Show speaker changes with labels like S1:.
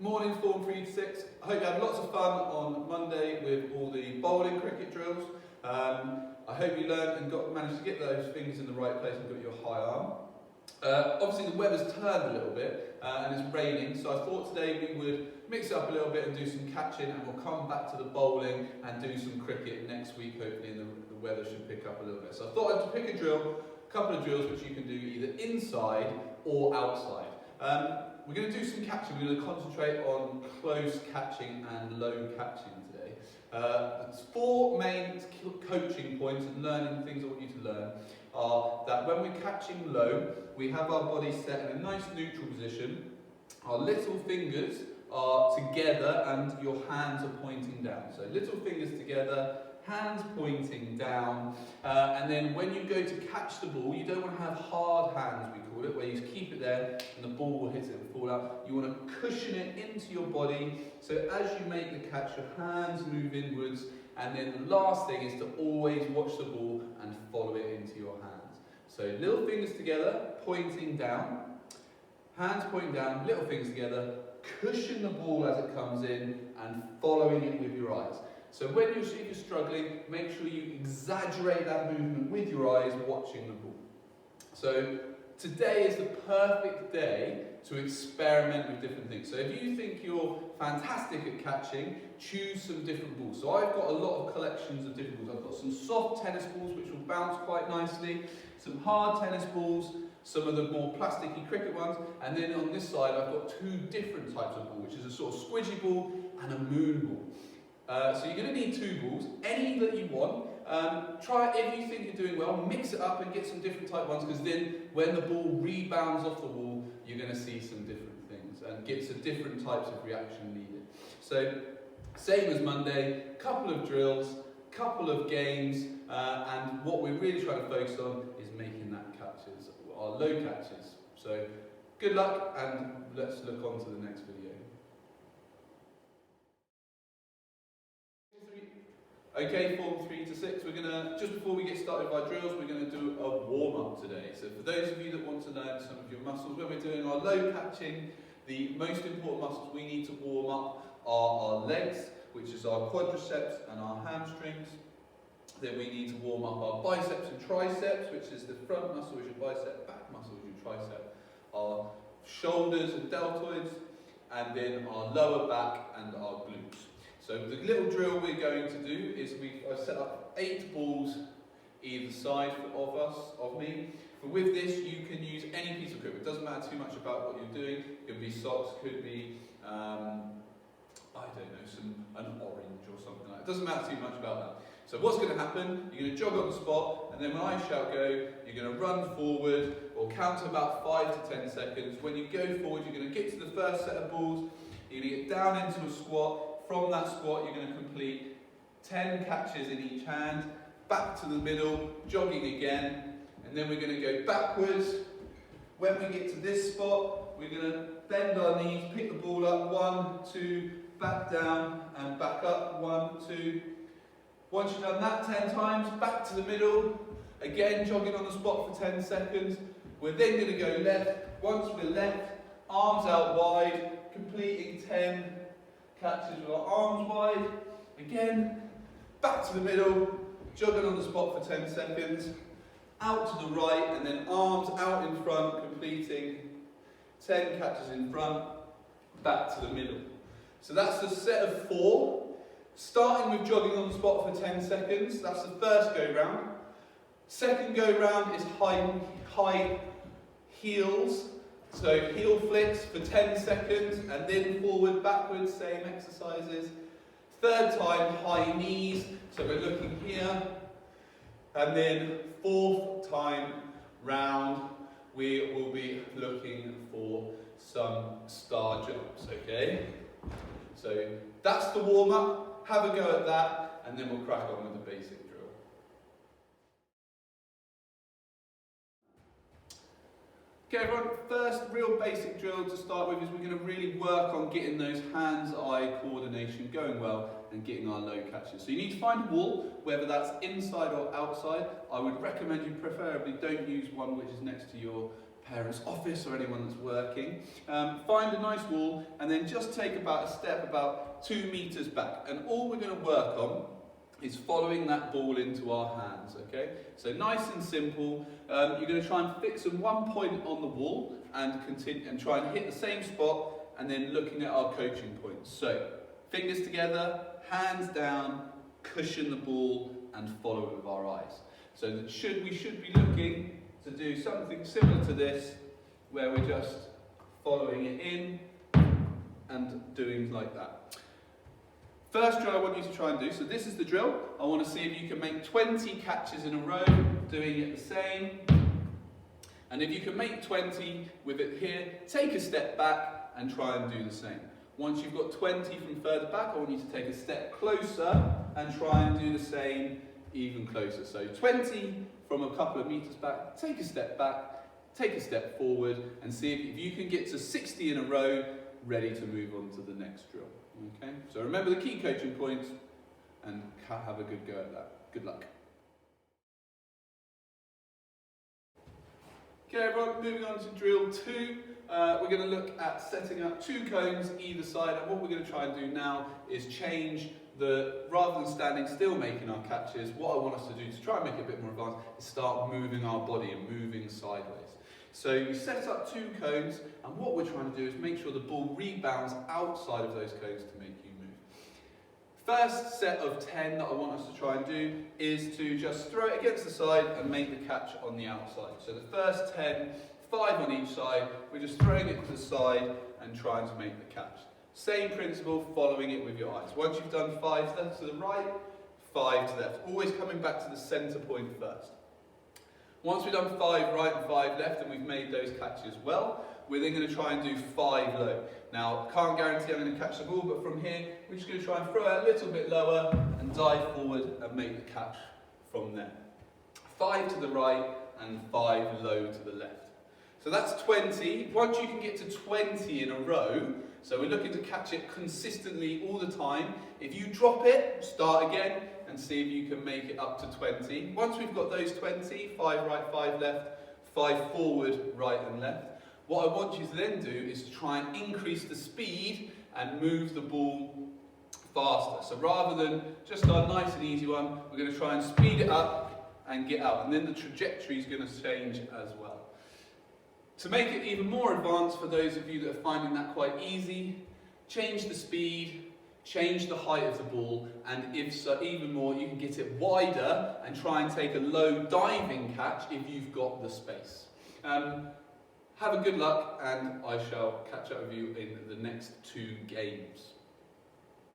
S1: Morning, Form 3 to 6. I hope you had lots of fun on Monday with all the bowling cricket drills. I hope you learned and managed to get those fingers in the right place and got your high arm. Obviously the weather's turned a little bit and it's raining, so I thought today we would mix it up a little bit and do some catching, and we'll come back to the bowling and do some cricket next week hopefully, and the weather should pick up a little bit. So I thought I'd pick a couple of drills which you can do either inside or outside. We're going to do some catching. We're going to concentrate on close catching and low catching today. There's four main coaching points and learning things I want you to learn are that when we're catching low, we have our body set in a nice neutral position. Our little fingers are together and your hands are pointing down. So little fingers together, hands pointing down, and then when you go to catch the ball, you don't want to have hard hands, we call it, where you keep it there and the ball will hit it and fall out. You want to cushion it into your body, so as you make the catch, your hands move inwards, and then the last thing is to always watch the ball and follow it into your hands. So little fingers together, pointing down, hands pointing down, little fingers together, cushion the ball as it comes in and following it with your eyes. So when if you're struggling, make sure you exaggerate that movement with your eyes watching the ball. So today is the perfect day to experiment with different things. So if you think you're fantastic at catching, choose some different balls. So I've got a lot of collections of different balls. I've got some soft tennis balls which will bounce quite nicely, some hard tennis balls, some of the more plasticky cricket ones, and then on this side I've got two different types of ball, which is a sort of squidgy ball and a moon ball. So you're going to need two balls, any that you want. Try, if you think you're doing well, mix it up and get some different type ones, because then when the ball rebounds off the wall, you're going to see some different things and get some different types of reaction needed. So same as Monday, couple of drills, couple of games, and what we're really trying to focus on is making that catches, our low catches. So good luck, and let's look on to the next video. Okay, Form 3 to 6, we're going to, just before we get started with our drills, we're going to do a warm-up today. So for those of you that want to learn some of your muscles, when we're doing our low catching, the most important muscles we need to warm up are our legs, which is our quadriceps and our hamstrings. Then we need to warm up our biceps and triceps, which is the front muscle is your bicep, back muscle is your tricep, our shoulders and deltoids, and then our lower back and our glutes. So the little drill we're going to do is I've set up 8 balls either side of me. But with this you can use any piece of equipment. It doesn't matter too much about what you're doing. It could be socks, could be, I don't know, an orange or something like that. It doesn't matter too much about that. So what's going to happen, you're going to jog on the spot, and then when I shout go, you're going to run forward or count to about 5 to 10 seconds. When you go forward, you're going to get to the first set of balls, you're going to get down into a squat. From that squat, you're going to complete 10 catches in each hand, back to the middle, jogging again, and then we're going to go backwards. When we get to this spot, we're going to bend our knees, pick the ball up, 1, 2, back down, and back up, 1, 2. Once you've done that 10 times, back to the middle, again jogging on the spot for 10 seconds. We're then going to go left. Once we're left, arms out wide, completing 10 catches with our arms wide. Again, back to the middle, jogging on the spot for 10 seconds, out to the right, and then arms out in front, completing 10 catches in front, back to the middle. So that's the set of 4. Starting with jogging on the spot for 10 seconds, that's the first go round. Second go round is high heels. So heel flicks for 10 seconds and then forward, backwards, same exercises. Third time, high knees, so we're looking here. And then fourth time round, we will be looking for some star jumps, okay? So that's the warm up, have a go at that, and then we'll crack on with the basic drill. Okay everyone, first real basic drill to start with is we're going to really work on getting those hands-eye coordination going well and getting our low catches. So you need to find a wall, whether that's inside or outside. I would recommend you preferably don't use one which is next to your parent's office or anyone that's working. Find a nice wall and then just take about a step about 2 meters back. And all we're going to work on is following that ball into our hands, okay? So nice and simple. You're going to try and fix on one point on the wall and continue and try and hit the same spot, and then looking at our coaching points. So fingers together, hands down, cushion the ball and follow it with our eyes. So that we should be looking to do something similar to this, where we're just following it in and doing like that. First drill I want you to try and do, so this is the drill. I want to see if you can make 20 catches in a row, doing it the same. And if you can make 20 with it here, take a step back and try and do the same. Once you've got 20 from further back, I want you to take a step closer and try and do the same even closer. So 20 from a couple of meters back, take a step back, take a step forward, and see if you can get to 60 in a row, ready to move on to the next drill. Okay, so remember the key coaching points and have a good go at that. Good luck. Okay everyone, moving on to drill 2. We're going to look at setting up 2 cones either side, and what we're going to try and do now is change rather than standing still making our catches, what I want us to do to try and make it a bit more advanced is start moving our body and moving sideways. So you set up 2 cones, and what we're trying to do is make sure the ball rebounds outside of those cones to make you move. First set of 10 that I want us to try and do is to just throw it against the side and make the catch on the outside. So the first 10, 5 on each side, we're just throwing it to the side and trying to make the catch. Same principle, following it with your eyes. Once you've done 5 to the right, 5 to the left. Always coming back to the centre point first. Once we've done 5 right and 5 left and we've made those catches well, we're then going to try and do 5 low. Now, can't guarantee I'm going to catch the ball, but from here, we're just going to try and throw it a little bit lower and dive forward and make the catch from there. 5 to the right and 5 low to the left. So that's 20. Once you can get to 20 in a row, so we're looking to catch it consistently all the time. If you drop it, start again and see if you can make it up to 20. Once we've got those 20, 5 right, 5 left, 5 forward, right and left, what I want you to then do is to try and increase the speed and move the ball faster. So rather than just our nice and easy one, we're going to try and speed it up and get out. And then the trajectory is going to change as well. To make it even more advanced for those of you that are finding that quite easy, change the speed, change the height of the ball, and if so, even more, you can get it wider and try and take a low diving catch if you've got the space. Have a good luck, and I shall catch up with you in the next 2 games.